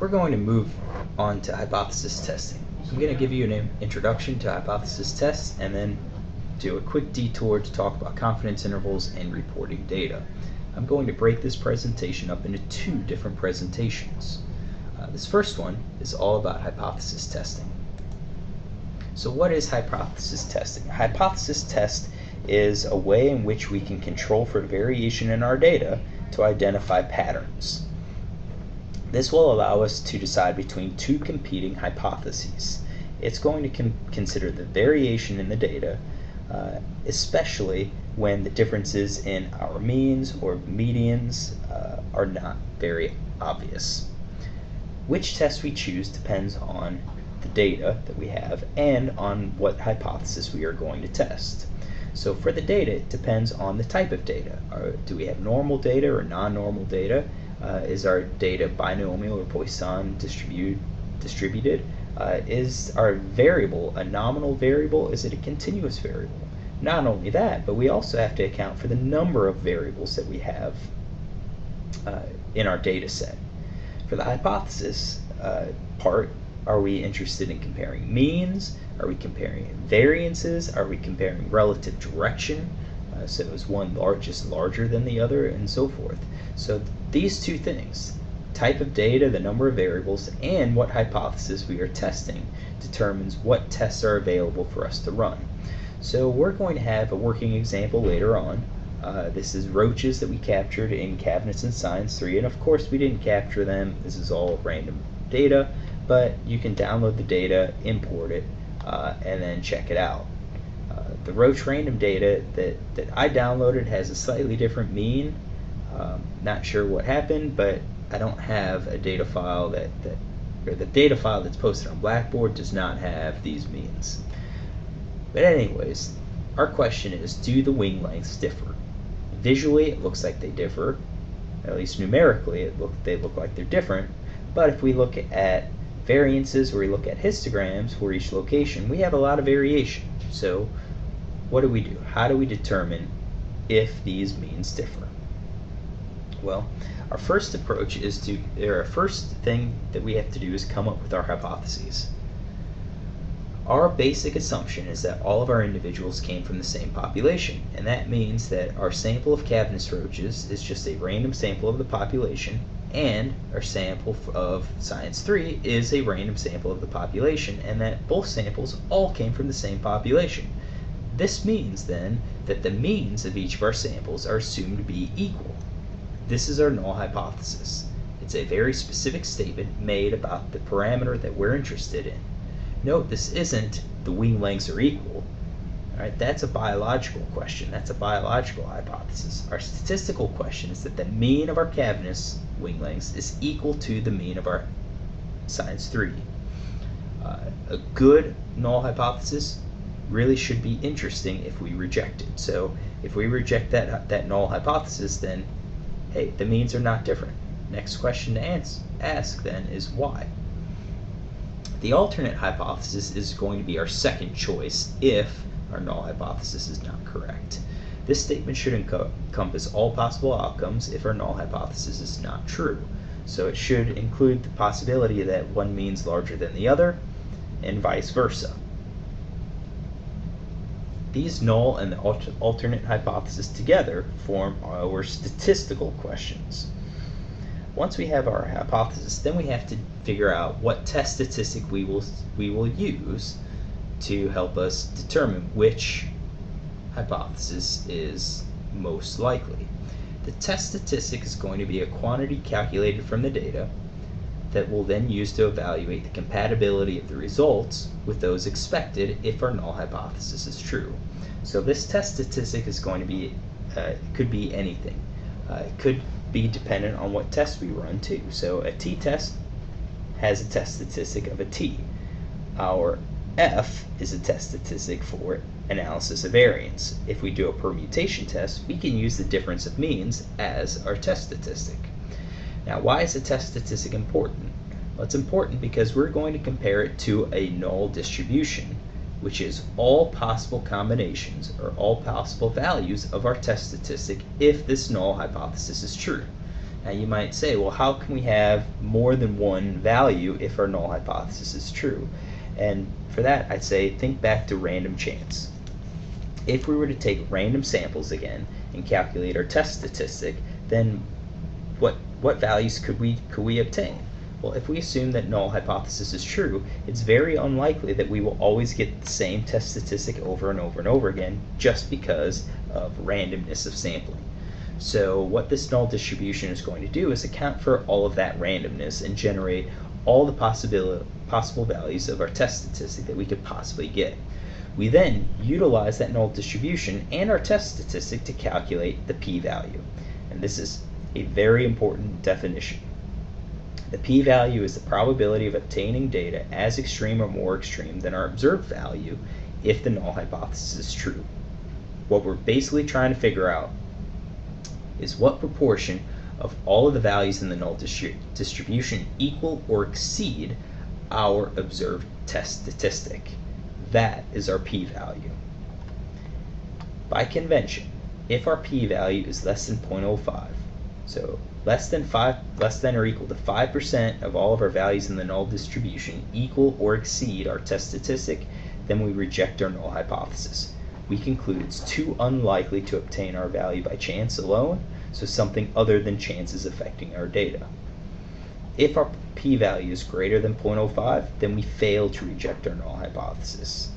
We're going to move on to hypothesis testing. I'm going to give you an introduction to hypothesis tests and then do a quick detour to talk about confidence intervals and reporting data. I'm going to break this presentation up into two different presentations. This first one is all about hypothesis testing. So what is hypothesis testing? A hypothesis test is a way in which we can control for variation in our data to identify patterns. This will allow us to decide between two competing hypotheses. It's going to consider the variation in the data, especially when the differences in our means or medians are not very obvious. Which test we choose depends on the data that we have and on what hypothesis we are going to test. So for the data, it depends on the type of data. Do we have normal data or non-normal data? Is our data binomial or Poisson distributed? Is our variable a nominal variable? Is it a continuous variable? Not only that, but we also have to account for the number of variables that we have in our data set. For the hypothesis part, are we interested in comparing means? Are we comparing variances? Are we comparing relative direction? So is one just larger than the other, and so forth. So these two things, type of data, the number of variables, and what hypothesis we are testing, determines what tests are available for us to run. So we're going to have a working example later on. This is roaches that we captured in cabinets in Science 3, and of course we didn't capture them. This is all random data, but you can download the data, import it, and then check it out. The roach random data that I downloaded has a slightly different mean. Not sure what happened, but I don't have a data file or the data file that's posted on Blackboard does not have these means. But anyways, our question is, do the wing lengths differ? Visually, it looks like they differ. At least numerically, they look like they're different. But if we look at variances or we look at histograms for each location, we have a lot of variation. So what do we do? How do we determine if these means differ? Well, our first approach is our first thing that we have to do is come up with our hypotheses. Our basic assumption is that all of our individuals came from the same population, and that means that our sample of cavernous roaches is just a random sample of the population, and our sample of Science 3 is a random sample of the population, and that both samples all came from the same population. This means then that the means of each of our samples are assumed to be equal. This is our null hypothesis. It's a very specific statement made about the parameter that we're interested in. Note, this isn't the wing lengths are equal. All right, that's a biological question. That's a biological hypothesis. Our statistical question is that the mean of our cavernous wing lengths is equal to the mean of our Science 3. A good null hypothesis really should be interesting if we reject it. So if we reject that null hypothesis, then hey, the means are not different. Next question to ask then is why? The alternate hypothesis is going to be our second choice if our null hypothesis is not correct. This statement should encompass all possible outcomes if our null hypothesis is not true. So it should include the possibility that one means larger than the other, and vice versa. These null and the alternate hypothesis together form our statistical questions. Once we have our hypothesis, then we have to figure out what test statistic we will use to help us determine which hypothesis is most likely. The test statistic is going to be a quantity calculated from the data that we'll then use to evaluate the compatibility of the results with those expected if our null hypothesis is true. So this test statistic is going to be, could be anything. It could be dependent on what test we run too. So a t-test has a test statistic of a t. Our f is a test statistic for analysis of variance. If we do a permutation test, we can use the difference of means as our test statistic. Now, why is a test statistic important? Well, it's important because we're going to compare it to a null distribution, which is all possible combinations or all possible values of our test statistic if this null hypothesis is true. Now you might say, well, how can we have more than one value if our null hypothesis is true? And for that, I'd say think back to random chance. If we were to take random samples again and calculate our test statistic, then what values could we obtain? Well, if we assume that null hypothesis is true, it's very unlikely that we will always get the same test statistic over and over and over again just because of randomness of sampling. So what this null distribution is going to do is account for all of that randomness and generate all the possible values of our test statistic that we could possibly get. We then utilize that null distribution and our test statistic to calculate the p-value. And this is a very important definition. The p-value is the probability of obtaining data as extreme or more extreme than our observed value if the null hypothesis is true. What we're basically trying to figure out is what proportion of all of the values in the null distribution equal or exceed our observed test statistic. That is our p-value. By convention, if our p-value is less than 0.05, so less than or equal to 5% of all of our values in the null distribution equal or exceed our test statistic, then we reject our null hypothesis. We conclude it's too unlikely to obtain our value by chance alone, so something other than chance is affecting our data. If our p-value is greater than 0.05, then we fail to reject our null hypothesis.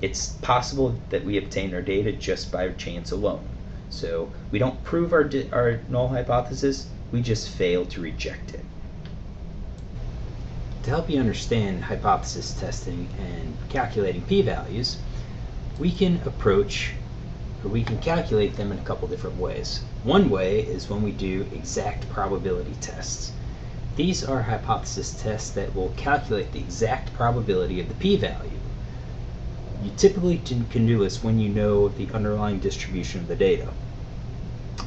It's possible that we obtain our data just by chance alone. So we don't prove our null hypothesis, we just fail to reject it. To help you understand hypothesis testing and calculating p-values, we can calculate them in a couple different ways. One way is when we do exact probability tests. These are hypothesis tests that will calculate the exact probability of the p-value. You typically can do this when you know the underlying distribution of the data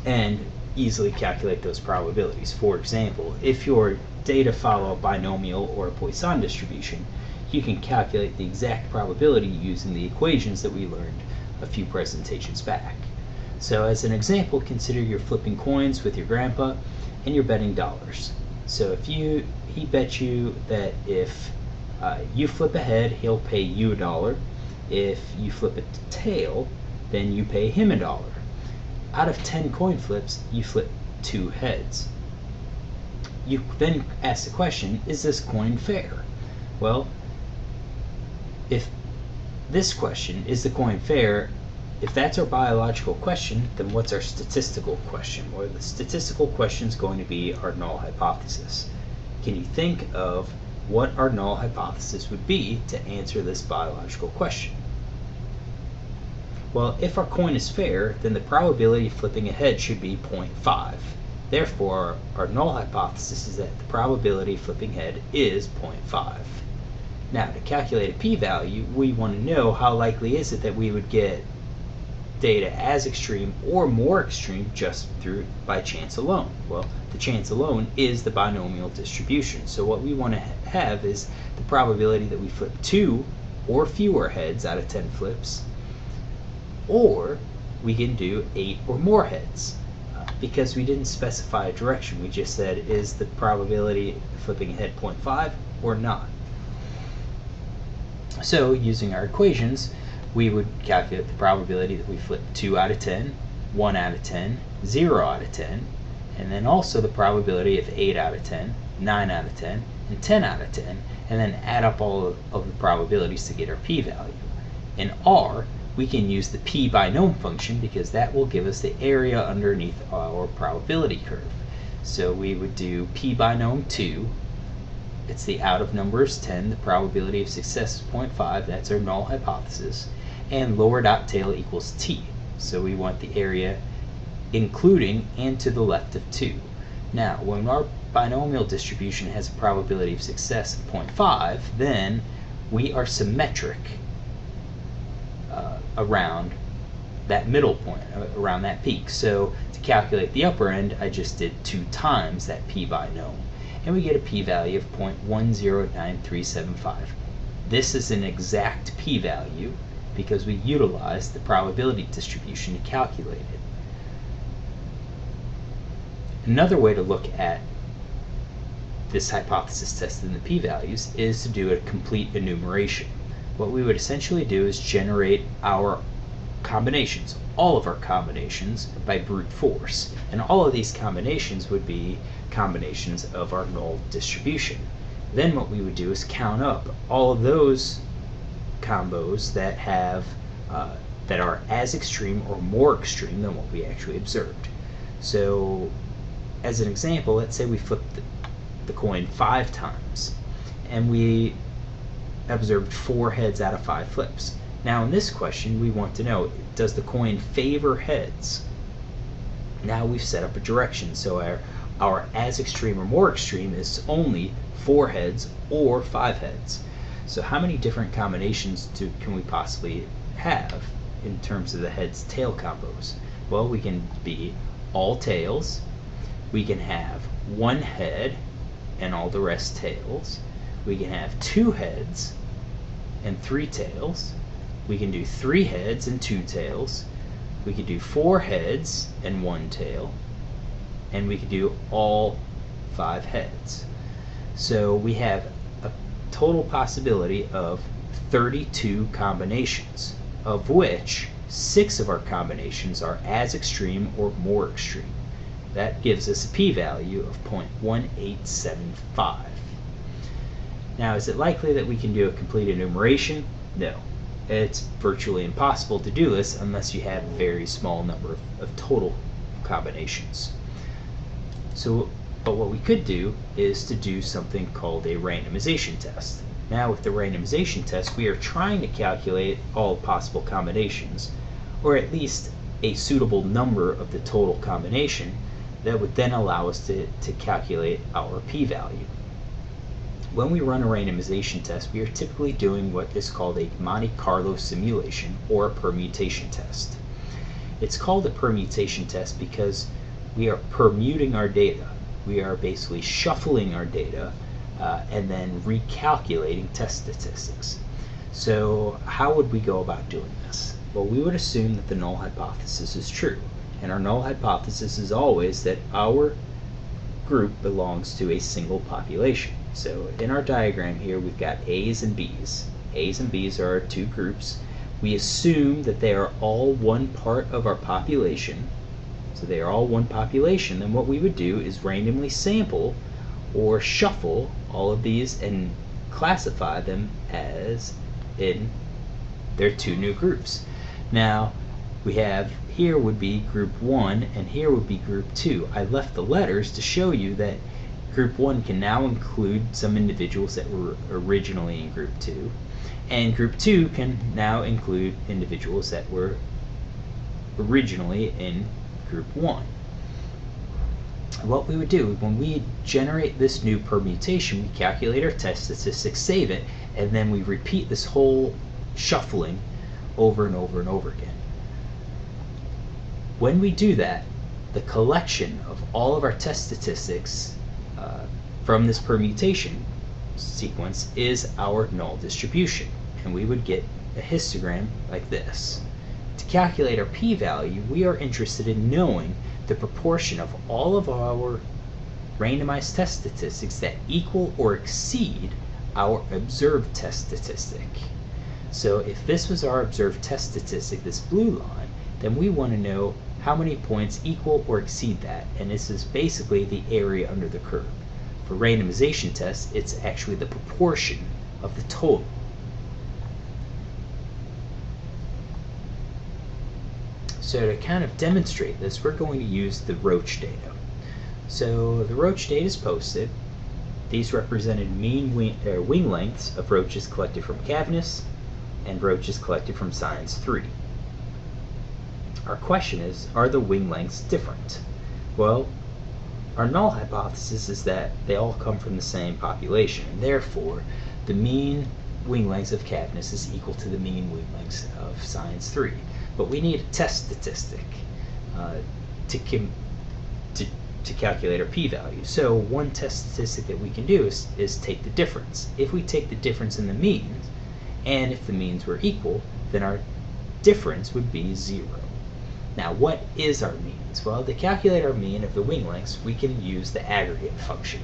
and easily calculate those probabilities. For example, if your data follow a binomial or a Poisson distribution, you can calculate the exact probability using the equations that we learned a few presentations back. So as an example, consider you're flipping coins with your grandpa and you're betting dollars. So if he bet you that if you flip a head, he'll pay you $1. If you flip it to tail, then you pay him $1. Out of 10 coin flips, you flip 2 heads. You then ask the question, is this coin fair? Well, if this question, is the coin fair, if that's our biological question, then what's our statistical question? Well, the statistical question is going to be our null hypothesis. Can you think of what our null hypothesis would be to answer this biological question? Well, if our coin is fair, then the probability of flipping a head should be 0.5. Therefore, our null hypothesis is that the probability of flipping head is 0.5. Now, to calculate a p-value, we want to know how likely is it that we would get data as extreme or more extreme just by chance alone. Well, the chance alone is the binomial distribution. So what we want to have is the probability that we flip 2 or fewer heads out of 10 flips, or we can do 8 or more heads. Because we didn't specify a direction, we just said, is the probability of flipping a head 0.5 or not? So using our equations, we would calculate the probability that we flip 2 out of 10, 1 out of 10, 0 out of 10, and then also the probability of 8 out of 10, 9 out of 10, and 10 out of 10, and then add up all of the probabilities to get our p-value. In R, we can use the p binom function because that will give us the area underneath our probability curve. So we would do p binom 2. It's the out of numbers 10, the probability of success is 0.5, that's our null hypothesis, and lower dot tail equals t. So we want the area including and to the left of 2. Now, when our binomial distribution has a probability of success of 0.5, then we are symmetric around that middle point, around that peak. So to calculate the upper end, I just did 2 times that p binom, and we get a p-value of 0.109375. This is an exact p-value because we utilized the probability distribution to calculate it. Another way to look at this hypothesis test and the p-values is to do a complete enumeration. What we would essentially do is generate our combinations, all of our combinations, by brute force. And all of these combinations would be combinations of our null distribution. Then what we would do is count up all of those combos that have that are as extreme or more extreme than what we actually observed. So as an example, let's say we flip the coin 5 times and we observed 4 heads out of 5 flips. Now in this question we want to know, does the coin favor heads? Now we've set up a direction, so our as extreme or more extreme is only 4 heads or 5 heads. So how many different combinations can we possibly have in terms of the heads tail combos? Well, we can be all tails, we can have 1 head and all the rest tails, we can have 2 heads and 3 tails, we can do 3 heads and 2 tails, we could do 4 heads and 1 tail, and we could do all 5 heads. So we have a total possibility of 32 combinations, of which 6 of our combinations are as extreme or more extreme. That gives us a p-value of 0.1875. Now, is it likely that we can do a complete enumeration? No. It's virtually impossible to do this unless you have a very small number of total combinations. So, but what we could do is to do something called a randomization test. Now with the randomization test, we are trying to calculate all possible combinations, or at least a suitable number of the total combination that would then allow us to calculate our p-value. When we run a randomization test, we are typically doing what is called a Monte Carlo simulation or a permutation test. It's called a permutation test because we are permuting our data. We are basically shuffling our data and then recalculating test statistics. So how would we go about doing this? Well, we would assume that the null hypothesis is true. And our null hypothesis is always that our group belongs to a single population. So in our diagram here, we've got A's and B's. A's and B's are our 2 groups. We assume that they are all one part of our population. So they are all one population. Then what we would do is randomly sample or shuffle all of these and classify them as in their 2 new groups. Now we have here would be group 1 and here would be group 2. I left the letters to show you that group 1 can now include some individuals that were originally in group 2, and group 2 can now include individuals that were originally in group 1. What we would do when we generate this new permutation, we calculate our test statistics, save it, and then we repeat this whole shuffling over and over and over again. When we do that, the collection of all of our test statistics from this permutation sequence is our null distribution, and we would get a histogram like this. To calculate our p-value, we are interested in knowing the proportion of all of our randomized test statistics that equal or exceed our observed test statistic. So if this was our observed test statistic, this blue line, then we want to know how many points equal or exceed that, and this is basically the area under the curve. For randomization tests, it's actually the proportion of the total. So to kind of demonstrate this, we're going to use the Roach data. So the Roach data is posted. These represented mean wing lengths of roaches collected from Cavness and roaches collected from Science 3. Our question is, are the wing lengths different? Well, our null hypothesis is that they all come from the same population, and therefore the mean wing lengths of Cavness is equal to the mean wing lengths of Science 3. But we need a test statistic to calculate our p-value. So one test statistic that we can do is take the difference. If we take the difference in the means, and if the means were equal, then our difference would be 0. Now, what is our means? Well, to calculate our mean of the wing lengths, we can use the aggregate function.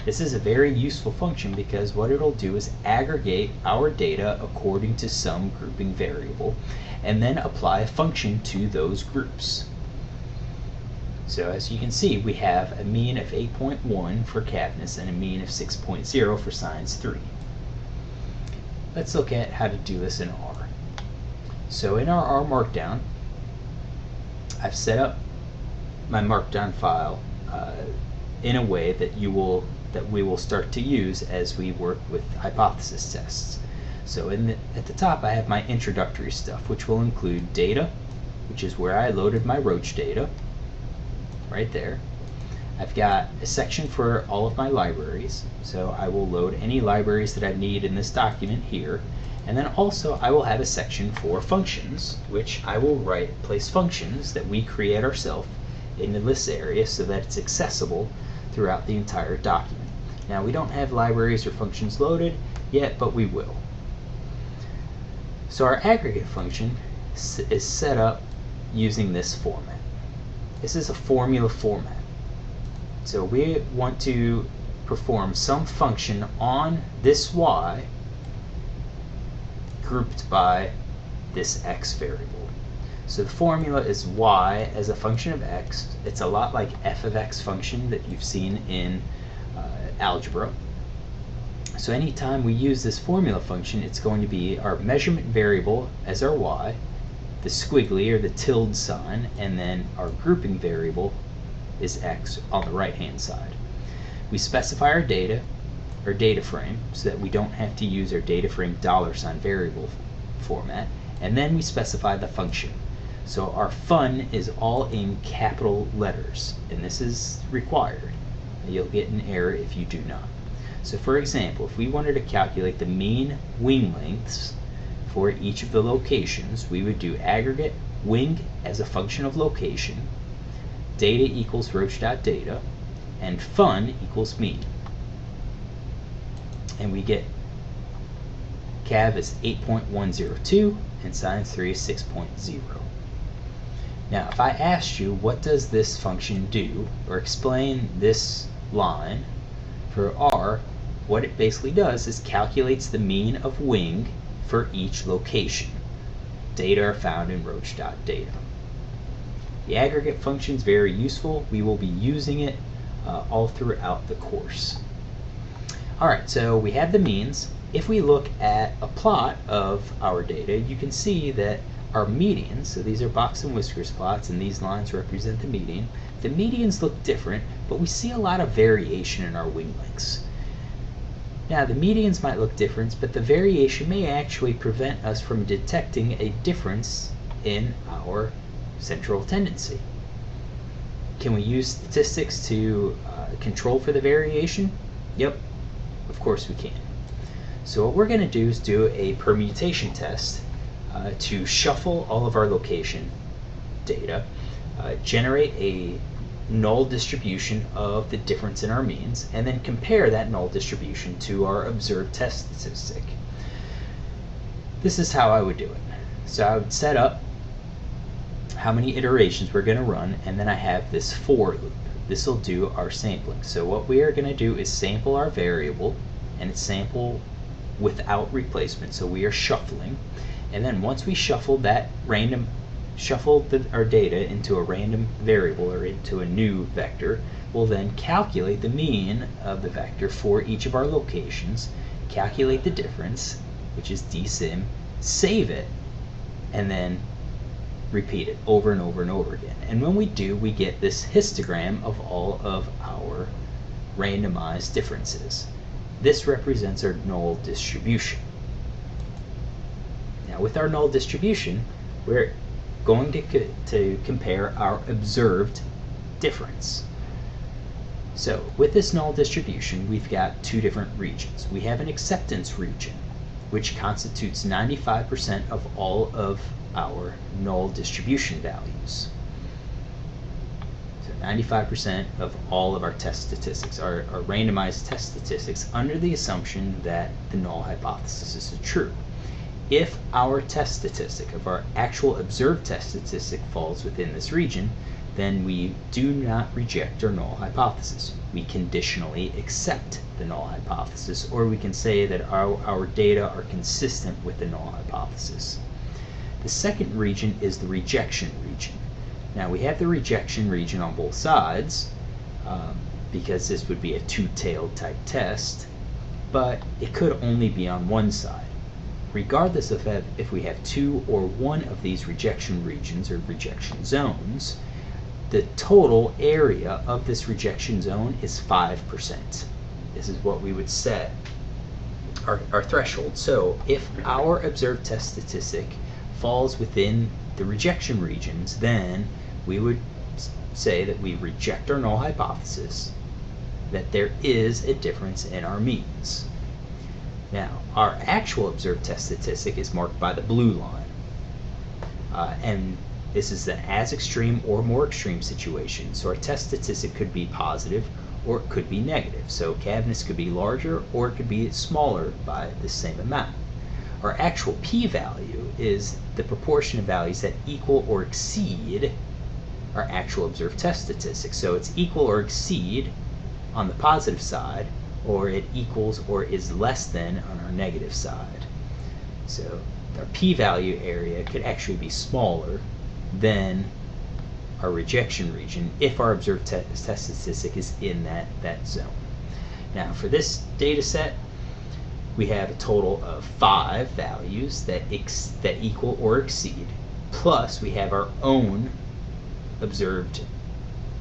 This is a very useful function because what it'll do is aggregate our data according to some grouping variable and then apply a function to those groups. So as you can see, we have a mean of 8.1 for Cadmus and a mean of 6.0 for Science 3. Let's look at how to do this in R. So in our R Markdown, I've set up my Markdown file in a way that we will start to use as we work with hypothesis tests. So at the top I have my introductory stuff, which will include data, which is where I loaded my Roach data, right there. I've got a section for all of my libraries, so I will load any libraries that I need in this document here, and then also I will have a section for functions, which I will place functions that we create ourselves into this area so that it's accessible throughout the entire document. Now, we don't have libraries or functions loaded yet, but we will. So our aggregate function is set up using this format. This is a formula format. So we want to perform some function on this y grouped by this x variable. So the formula is y as a function of x. It's a lot like f of x function that you've seen in algebra. So anytime we use this formula function, it's going to be our measurement variable as our y, the squiggly or the tilde sign, and then our grouping variable is x on the right hand side. We specify our data frame so that we don't have to use our data frame $ variable format, and then we specify the function. So our fun is all in capital letters, and this is required. You'll get an error if you do not. So for example, if we wanted to calculate the mean wing lengths for each of the locations, we would do aggregate wing as a function of location, data equals roach.data, and fun equals mean. And we get Cav is 8.102 and Science 3 is 6.0. Now, if I asked you what does this function do, or explain this line for R, what it basically does is calculates the mean of wing for each location. Data are found in roach.data. The aggregate function is very useful. We will be using it all throughout the course. Alright, so we have the means. If we look at a plot of our data, you can see that our medians, so these are box and whiskers plots, and these lines represent the median. The medians look different, but we see a lot of variation in our wing lengths. Now, the medians might look different, but the variation may actually prevent us from detecting a difference in our central tendency. Can we use statistics to control for the variation? Yep, of course we can. So what we're going to do is do a permutation test to shuffle all of our location data, generate a null distribution of the difference in our means, and then compare that null distribution to our observed test statistic. This is how I would do it. So I would set up how many iterations we're going to run, and then I have this for loop. This will do our sampling. So what we are going to do is sample our variable, and it's sample without replacement, so we are shuffling. And then once we shuffle that our data into a random variable or into a new vector, we'll then calculate the mean of the vector for each of our locations, calculate the difference, which is dsim, save it, and then repeat it over and over and over again. And when we do, we get this histogram of all of our randomized differences. This represents our null distribution. Now, with our null distribution, we're going to compare our observed difference. So with this null distribution, we've got two different regions. We have an acceptance region, which constitutes 95% of all of our null distribution values. So 95% of all of our test statistics, our randomized test statistics, under the assumption that the null hypothesis is true. if our test statistic, if our actual observed test statistic falls within this region, then we do not reject our null hypothesis. We conditionally accept the null hypothesis, or we can say that our data are consistent with the null hypothesis. The second region is the rejection region. Now we have the rejection region on both sides because this would be a two-tailed type test, but it could only be on one side. Regardless of if we have two or one of these rejection regions or rejection zones, the total area of this rejection zone is 5%. This is what we would set our threshold. So if our observed test statistic falls within the rejection regions, then we would say that we reject our null hypothesis, that there is a difference in our means. Now, our actual observed test statistic is marked by the blue line. And this is an as extreme or more extreme situation. So our test statistic could be positive or it could be negative. So cavernous could be larger or it could be smaller by the same amount. Our actual p-value is the proportion of values that equal or exceed our actual observed test statistic. So it's equal or exceed on the positive side, or it equals or is less than on our negative side. So our p-value area could actually be smaller than our rejection region if our observed test statistic is in that zone. Now for this data set, we have a total of 5 values that equal or exceed, plus we have our own observed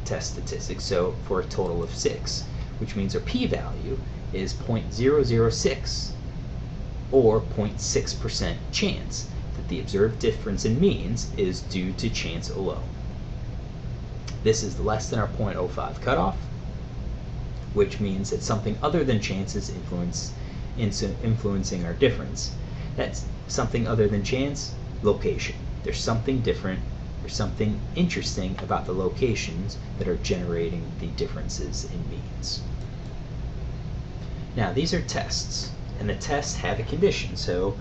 test statistics, so for a total of 6, which means our p-value is 0.006 or 0.6% chance that the observed difference in means is due to chance alone. This is less than our 0.05 cutoff, which means that something other than chance is influencing our difference. That's something other than chance, location. There's something different or something interesting about the locations that are generating the differences in means. Now these are tests, and the tests have a condition, so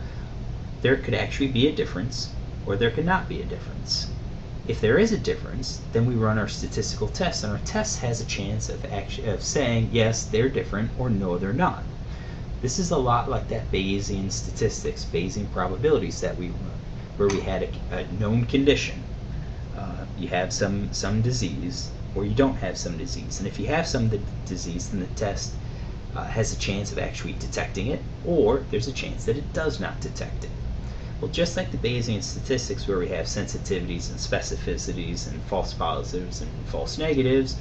there could actually be a difference or there could not be a difference. If there is a difference, then we run our statistical test, and our test has a chance of saying yes, they're different, or no, they're not. This is a lot like that Bayesian statistics, Bayesian probabilities that we run, where we had a known condition. You have some disease, or you don't have some disease. And if you have some disease, then the test has a chance of actually detecting it, or there's a chance that it does not detect it. Well, just like the Bayesian statistics, where we have sensitivities and specificities and false positives and false negatives,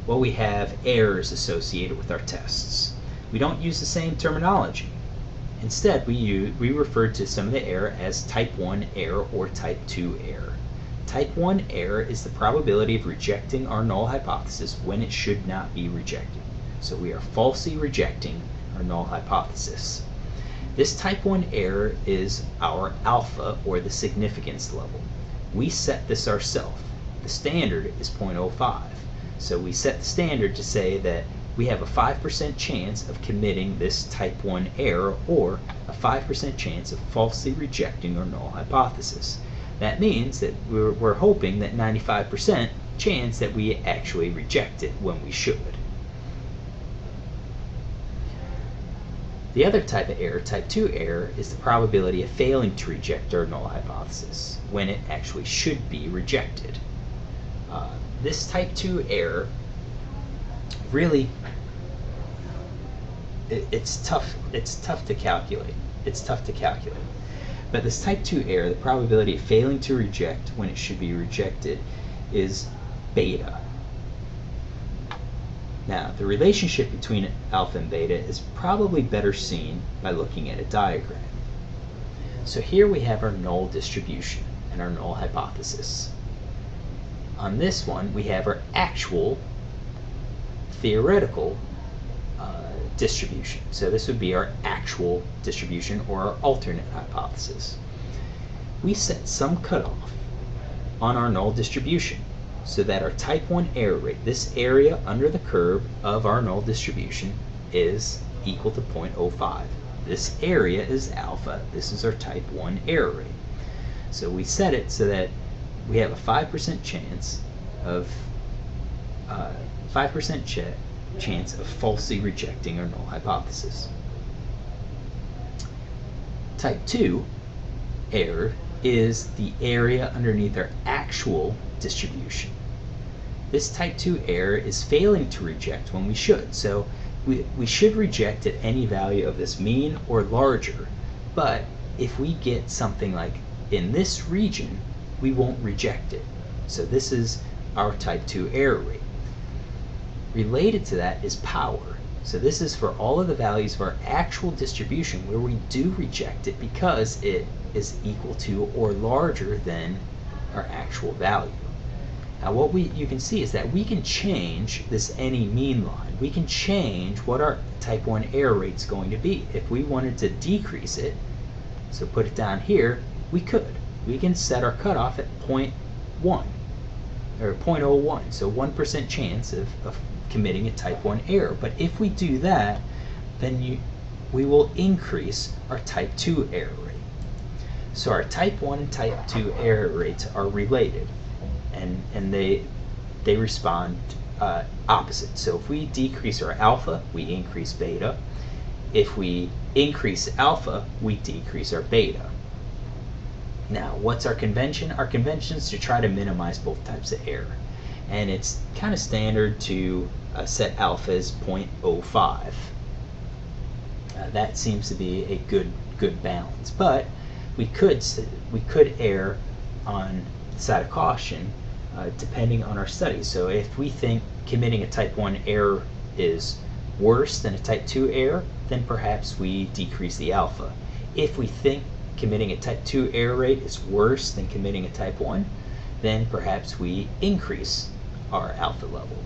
well, we have errors associated with our tests. We don't use the same terminology. Instead, we refer to some of the error as type 1 error or type 2 error. Type 1 error is the probability of rejecting our null hypothesis when it should not be rejected. So we are falsely rejecting our null hypothesis. This type 1 error is our alpha, or the significance level. We set this ourselves. The standard is 0.05. So we set the standard to say that we have a 5% chance of committing this type 1 error, or a 5% chance of falsely rejecting our null hypothesis. That means that we're hoping that 95% chance that we actually reject it when we should. The other type of error, type 2 error, is the probability of failing to reject our null hypothesis when it actually should be rejected. This type 2 error really, it's tough to calculate. It's tough to calculate. But this type 2 error, the probability of failing to reject when it should be rejected, is beta. Now, the relationship between alpha and beta is probably better seen by looking at a diagram. So here we have our null distribution and our null hypothesis. On this one, we have our actual theoretical distribution. So this would be our actual distribution, or our alternate hypothesis. We set some cutoff on our null distribution so that our type 1 error rate, this area under the curve of our null distribution, is equal to 0.05. this area is alpha. This is our type 1 error rate. So we set it so that we have a 5% chance of chance of falsely rejecting our null hypothesis. Type 2 error is the area underneath our actual distribution. This type 2 error is failing to reject when we should. So we should reject at any value of this mean or larger, but if we get something like in this region, we won't reject it. So this is our type 2 error rate. Related to that is power. So this is for all of the values of our actual distribution where we do reject it because it is equal to or larger than our actual value. Now what you can see is that we can change this any mean line. We can change what our type 1 error rate is going to be. If we wanted to decrease it, so put it down here, we could. We can set our cutoff at 0.1 or 0.01, so 1% chance of committing a type 1 error. But if we do that, then we will increase our type 2 error rate. So our type 1 and type 2 error rates are related, and they respond opposite. So if we decrease our alpha, we increase beta. If we increase alpha, we decrease our beta. Now, what's our convention? Our convention is to try to minimize both types of error. And it's kind of standard to set alpha as 0.05. That seems to be a good balance. But we could err on the side of caution depending on our study. So if we think committing a type 1 error is worse than a type 2 error, then perhaps we decrease the alpha. If we think committing a type 2 error rate is worse than committing a type 1, then perhaps we increase our alpha level.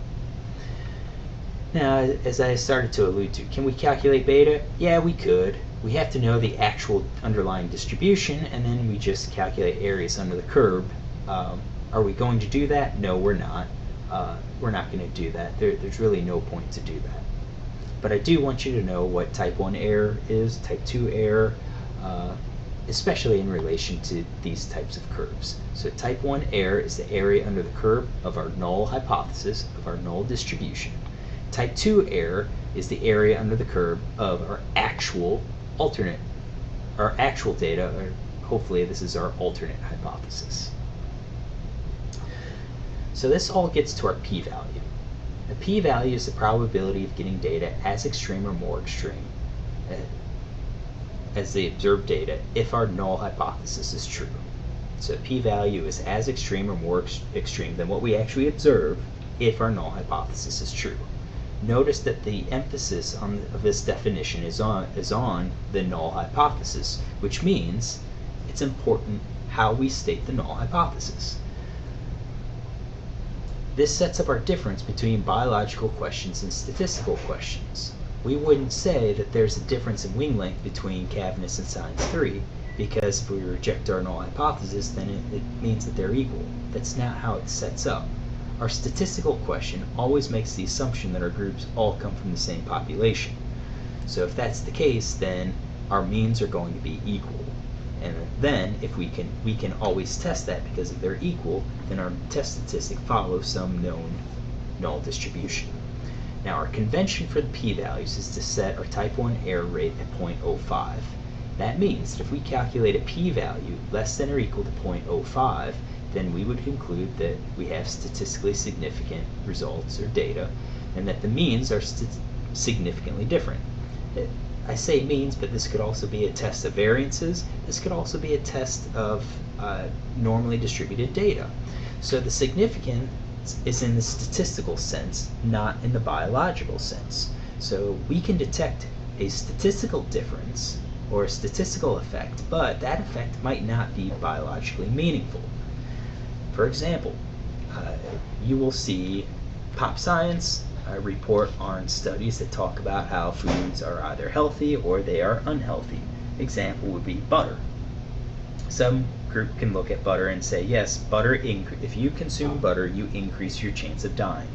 Now, as I started to allude to, can we calculate beta? Yeah, we could. We have to know the actual underlying distribution, and then we just calculate areas under the curve. Are we going to do that? No, we're not. We're not going to do that. There's really no point to do that. But I do want you to know what type 1 error is, type 2 error, especially in relation to these types of curves. So type 1 error is the area under the curve of our null hypothesis, of our null distribution. Type 2 error is the area under the curve of our actual data, or hopefully this is our alternate hypothesis. So this all gets to our p-value. The p-value is the probability of getting data as extreme or more extreme as the observed data if our null hypothesis is true. So p-value is as extreme or more extreme than what we actually observe if our null hypothesis is true. Notice that the emphasis of this definition is on the null hypothesis, which means it's important how we state the null hypothesis. This sets up our difference between biological questions and statistical questions. We wouldn't say that there's a difference in wing length between Cavness and Science 3, because if we reject our null hypothesis, then it means that they're equal. That's not how it sets up. Our statistical question always makes the assumption that our groups all come from the same population. So if that's the case, then our means are going to be equal. And then if we can always test that, because if they're equal, then our test statistic follows some known null distribution. Now our convention for the p-values is to set our type 1 error rate at 0.05. That means that if we calculate a p-value less than or equal to 0.05, then we would conclude that we have statistically significant results or data, and that the means are significantly different. I say means, but this could also be a test of variances. This could also be a test of normally distributed data. So the significance is in the statistical sense, not in the biological sense. So we can detect a statistical difference or a statistical effect, but that effect might not be biologically meaningful. For example, you will see Pop Science report on studies that talk about how foods are either healthy or they are unhealthy. Example would be butter. Some group can look at butter and say, yes, butter if you consume butter, you increase your chance of dying.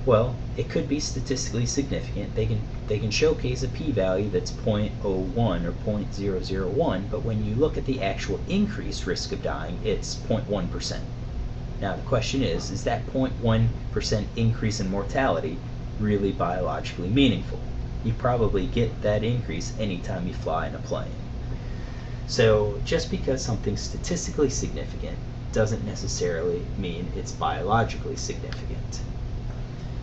Well, it could be statistically significant. They can showcase a p-value that's 0.01 or 0.001, but when you look at the actual increased risk of dying, it's 0.1%. Now the question is that 0.1% increase in mortality really biologically meaningful? You probably get that increase anytime you fly in a plane. So just because something's statistically significant doesn't necessarily mean it's biologically significant.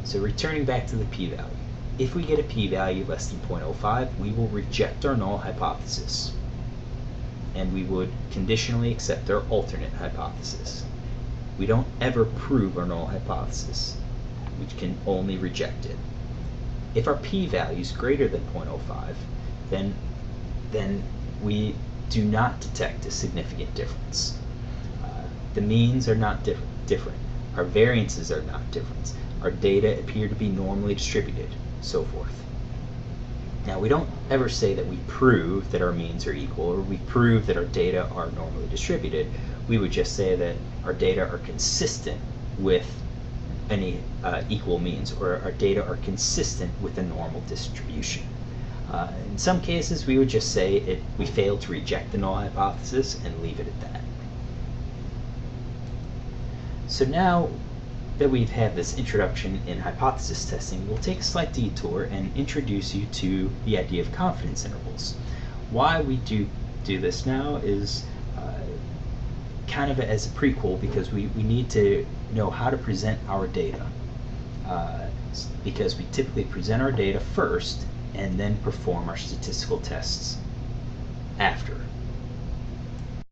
So returning back to the p-value, if we get a p-value less than 0.05, we will reject our null hypothesis, and we would conditionally accept our alternate hypothesis. We don't ever prove our null hypothesis, we can only reject it. If our p-value is greater than 0.05, then we do not detect a significant difference. The means are not different. Our variances are not different. Our data appear to be normally distributed, so forth. Now, we don't ever say that we prove that our means are equal, or we prove that our data are normally distributed. We would just say that our data are consistent with any equal means, or our data are consistent with a normal distribution. In some cases, we would just say we failed to reject the null hypothesis and leave it at that. So now that we've had this introduction in hypothesis testing, we'll take a slight detour and introduce you to the idea of confidence intervals. Why we do this now is kind of as a prequel, because we need to know how to present our data, because we typically present our data first and then perform our statistical tests after.